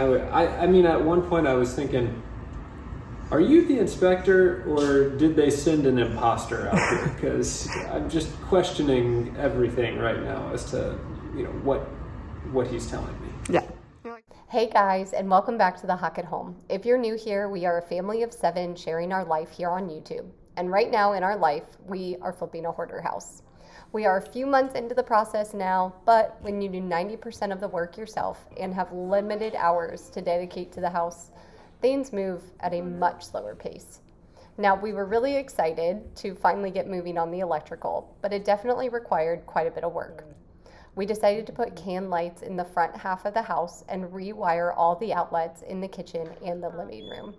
I mean, at one point I was thinking, are you the inspector or did they send an imposter out here? Because I'm just questioning everything right now as to, what he's telling me. Yeah. Hey guys, and welcome back to the Hockett home. If you're new here, we are a family of 7 sharing our life here on YouTube. And right now in our life, we are flipping a hoarder house. We are a few months into the process now, but when you do 90% of the work yourself and have limited hours to dedicate to the house, things move at a much slower pace. Now, we were really excited to finally get moving on the electrical, but it definitely required quite a bit of work. We decided to put can lights in the front half of the house and rewire all the outlets in the kitchen and the living room.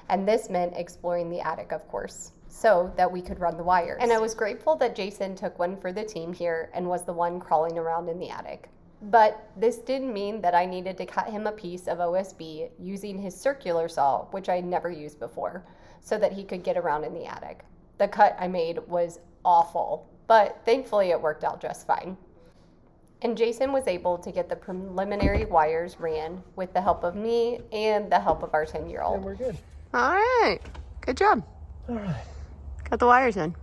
And this meant exploring the attic, of course, so that we could run the wires. And I was grateful that Jason took one for the team here and was the one crawling around in the attic. But this didn't mean that I needed to cut him a piece of OSB using his circular saw, which I had never used before, so that he could get around in the attic. The cut I made was awful, but thankfully it worked out just fine. And Jason was able to get the preliminary wires ran with the help of me and the help of our 10-year-old. And we're good. All right. Good job. All right. Got the wires in.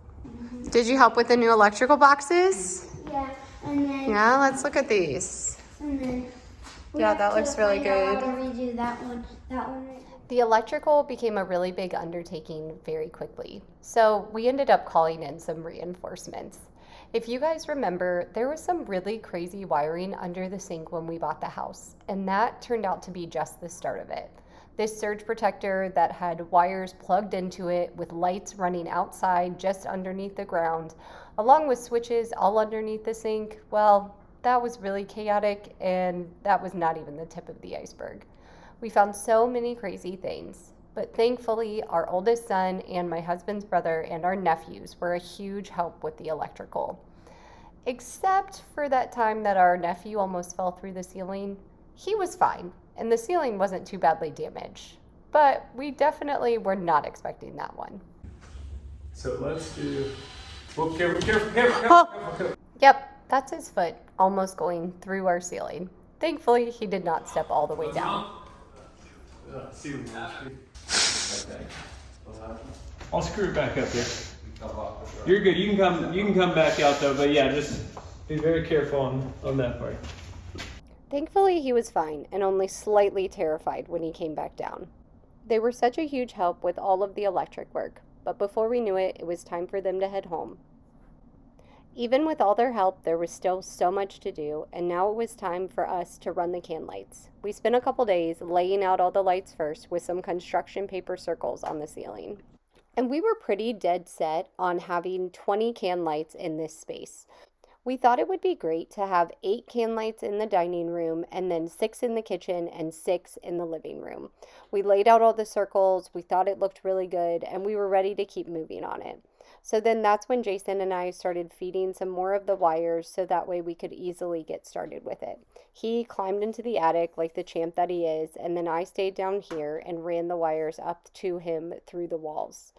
Did you help with the new electrical boxes? Yeah, and then. Yeah, let's look at these. And then. Yeah, that looks really good. How to redo that one right. The electrical became a really big undertaking very quickly, so we ended up calling in some reinforcements. If you guys remember, there was some really crazy wiring under the sink when we bought the house, and that turned out to be just the start of it. This surge protector that had wires plugged into it with lights running outside just underneath the ground, along with switches all underneath the sink, well, that was really chaotic, and that was not even the tip of the iceberg. We found so many crazy things, but thankfully our oldest son and my husband's brother and our nephews were a huge help with the electrical. Except for that time that our nephew almost fell through the ceiling. He was fine, and the ceiling wasn't too badly damaged, but we definitely were not expecting that one. So let's do. Whoa, careful. Yep, that's his foot almost going through our ceiling. Thankfully, he did not step all the way down. Okay. I'll screw it back up here. You're good. You can come back out though, but yeah, just be very careful on that part. Thankfully, he was fine and only slightly terrified when he came back down. They were such a huge help with all of the electric work, but before we knew it, it was time for them to head home. Even with all their help, there was still so much to do, and now it was time for us to run the can lights. We spent a couple days laying out all the lights first with some construction paper circles on the ceiling. And we were pretty dead set on having 20 can lights in this space. We thought it would be great to have 8 can lights in the dining room and then 6 in the kitchen and 6 in the living room. We laid out all the circles, we thought it looked really good, and we were ready to keep moving on it. So then that's when Jason and I started feeding some more of the wires so that way we could easily get started with it. He climbed into the attic like the champ that he is, and then I stayed down here and ran the wires up to him through the walls.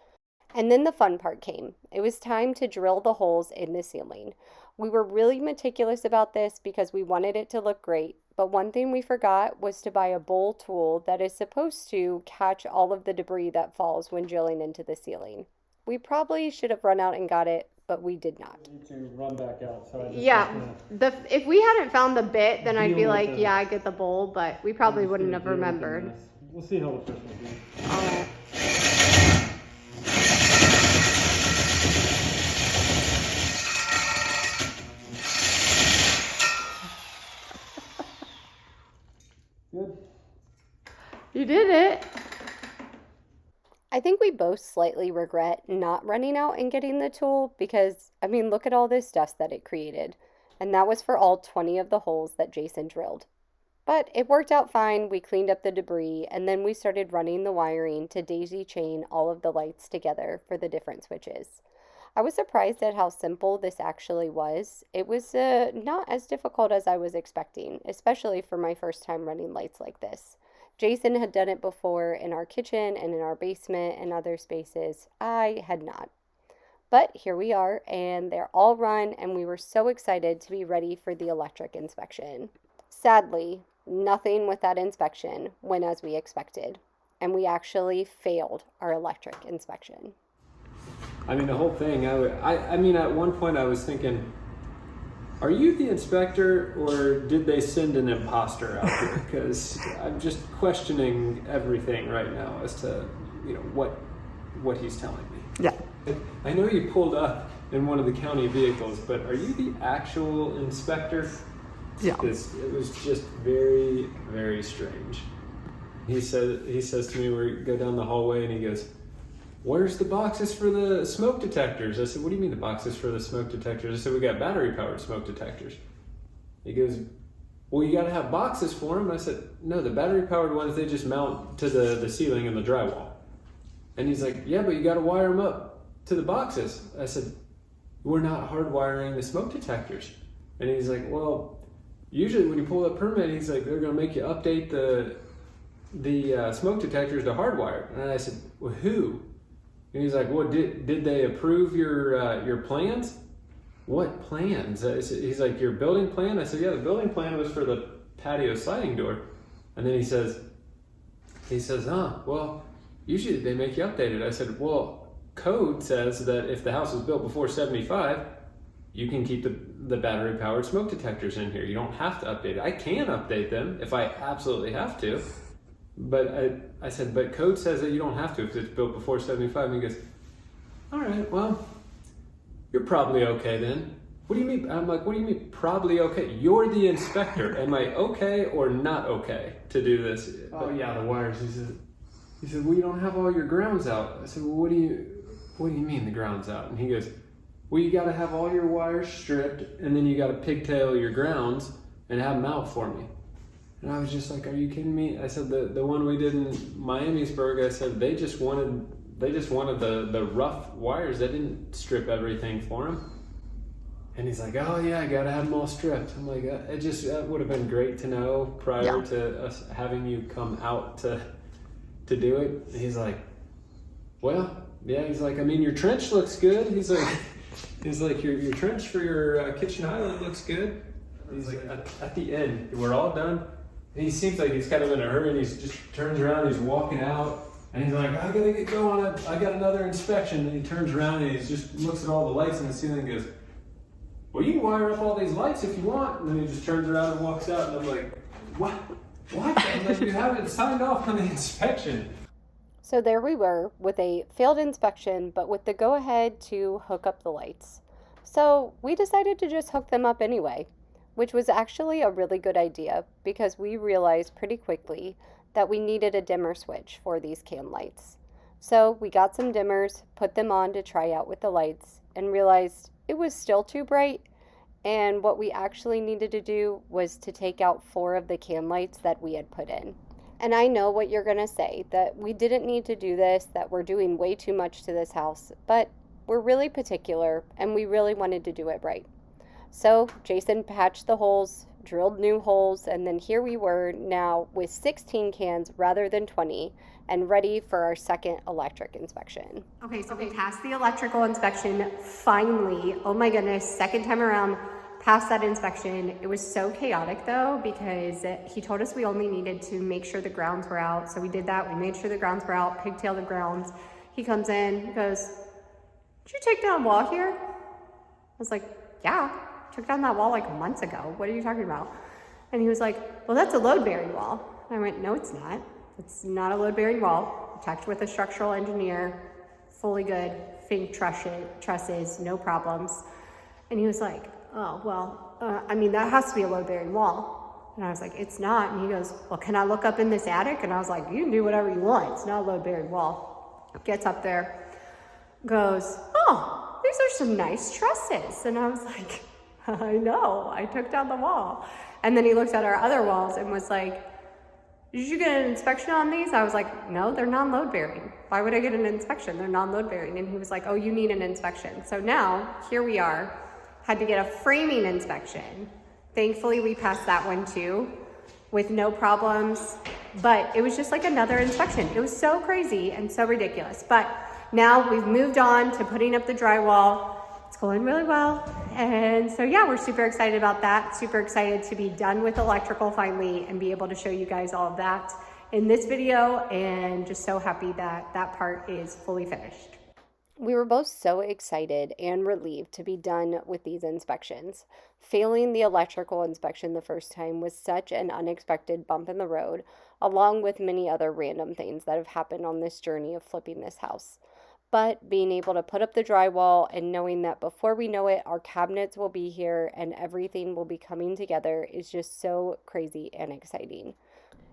And then the fun part came. It was time to drill the holes in the ceiling. We were really meticulous about this because we wanted it to look great, but one thing we forgot was to buy a bowl tool that is supposed to catch all of the debris that falls when drilling into the ceiling. We probably should have run out and got it, but we did not. We need to run back out. So If we hadn't found the bit, then I'd be like, yeah, I get the bowl, but we probably wouldn't have remembered. We'll see how the first one goes. All right. Good. You did it. I think we both slightly regret not running out and getting the tool because, look at all this dust that it created. And that was for all 20 of the holes that Jason drilled. But it worked out fine. We cleaned up the debris and then we started running the wiring to daisy chain all of the lights together for the different switches. I was surprised at how simple this actually was. It was not as difficult as I was expecting, especially for my first time running lights like this. Jason had done it before in our kitchen and in our basement and other spaces. I had not. But here we are, and they're all run, and we were so excited to be ready for the electric inspection. Sadly, Nothing with that inspection went as we expected, and we actually failed our electric inspection. I mean, the whole thing, I mean, at one point I was thinking, are you the inspector or did they send an imposter out here? Because I'm just questioning everything right now as to, what he's telling me. Yeah. I know you pulled up in one of the county vehicles, but are you the actual inspector? Yeah. Because it was just very, very strange. He says to me, we go down the hallway, and he goes, "Where's the boxes for the smoke detectors?" I said, "What do you mean the boxes for the smoke detectors?" I said, "We got battery-powered smoke detectors." He goes, "Well, you got to have boxes for them." I said, "No, the battery-powered ones, they just mount to the ceiling and the drywall." And he's like, "Yeah, but you got to wire them up to the boxes." I said, "We're not hardwiring the smoke detectors." And he's like, "Well, usually when you pull that permit," he's like, "they're going to make you update the smoke detectors to hardwire." And I said, "Well, who?" And he's like, "Well, did they approve your plans?" "What plans?" He's like, "Your building plan?" I said, "Yeah, the building plan was for the patio sliding door." And then he says, "Well, usually they make you update it." I said, "Well, code says that if the house was built before 75, you can keep the battery-powered smoke detectors in here. You don't have to update it. I can update them if I absolutely have to. But I said, but code says that you don't have to if it's built before 75. And he goes, "All right, well, you're probably okay then." "What do you mean?" I'm like, "What do you mean probably okay? You're the inspector. Am I okay or not okay to do this?" "Oh yeah, the wires." He said, "Well, you don't have all your grounds out." I said, "Well, what do you mean the grounds out?" And he goes, "Well, you got to have all your wires stripped, and then you got to pigtail your grounds and have them out for me." And I was just like, "Are you kidding me?" I said, the one we did in Miamisburg, I said, they just wanted the rough wires. They didn't strip everything for them. And he's like, "Oh yeah, I got to have them all stripped." I'm like, that would have been great to know prior to us having you come out to do it. And he's like, "Well, yeah." He's like, "I mean, your trench looks good." He's like, your trench for your kitchen island looks good." He's like, at the end, we're all done. And he seems like he's kind of in a hurry, and he just turns around, he's walking out, and he's like, "I gotta get going, I got another inspection." And he turns around and he just looks at all the lights in the ceiling and goes, "Well, you can wire up all these lights if you want." And then he just turns around and walks out, and I'm like, What? I'm like, "You haven't signed off on the inspection." So there we were with a failed inspection, but with the go-ahead to hook up the lights. So we decided to just hook them up anyway, which was actually a really good idea because we realized pretty quickly that we needed a dimmer switch for these can lights. So we got some dimmers, put them on to try out with the lights, and realized it was still too bright. And what we actually needed to do was to take out 4 of the can lights that we had put in. And I know what you're going to say, that we didn't need to do this, that we're doing way too much to this house, but we're really particular and we really wanted to do it right. So Jason patched the holes, drilled new holes, and then here we were now with 16 cans rather than 20 and ready for our second electric inspection. Okay, so we passed the electrical inspection finally. Oh my goodness, second time around, passed that inspection. It was so chaotic though because he told us we only needed to make sure the grounds were out. So we did that, we made sure the grounds were out, pigtail the grounds. He comes in, he goes, "Did you take down a wall here?" I was like, "Yeah. Took down that wall like months ago. What are you talking about?" And he was like, "Well, that's a load-bearing wall." And I went, "No, it's not. It's not a load-bearing wall. Checked with a structural engineer, fully good, fake trusses, no problems." And he was like, "Oh, well, I mean, that has to be a load-bearing wall." And I was like, "It's not." And he goes, "Well, can I look up in this attic?" And I was like, "You can do whatever you want. It's not a load-bearing wall." Gets up there, goes, "Oh, these are some nice trusses." And I was like, "I know, I took down the wall." And then he looked at our other walls and was like, "Did you get an inspection on these?" I was like, "No, they're non-load bearing. Why would I get an inspection? They're non-load bearing." And he was like, "Oh, you need an inspection." So now here we are, had to get a framing inspection. Thankfully we passed that one too with no problems, but it was just like another inspection. It was so crazy and so ridiculous. But now we've moved on to putting up the drywall. It's going really well. And so yeah, we're super excited about that. Super excited to be done with electrical finally and be able to show you guys all of that in this video, and just so happy that that part is fully finished. We were both so excited and relieved to be done with these inspections. Failing the electrical inspection the first time was such an unexpected bump in the road, along with many other random things that have happened on this journey of flipping this house. But being able to put up the drywall and knowing that before we know it, our cabinets will be here and everything will be coming together is just so crazy and exciting.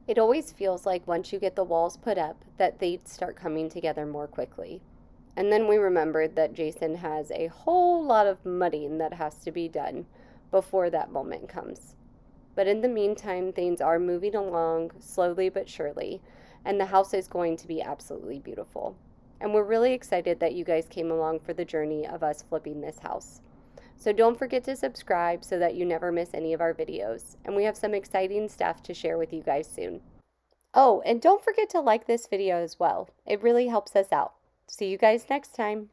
It always feels like once you get the walls put up, that they start coming together more quickly. And then we remembered that Jason has a whole lot of mudding that has to be done before that moment comes. But in the meantime, things are moving along slowly but surely, and the house is going to be absolutely beautiful. And we're really excited that you guys came along for the journey of us flipping this house. So don't forget to subscribe so that you never miss any of our videos. And we have some exciting stuff to share with you guys soon. Oh, and don't forget to like this video as well. It really helps us out. See you guys next time.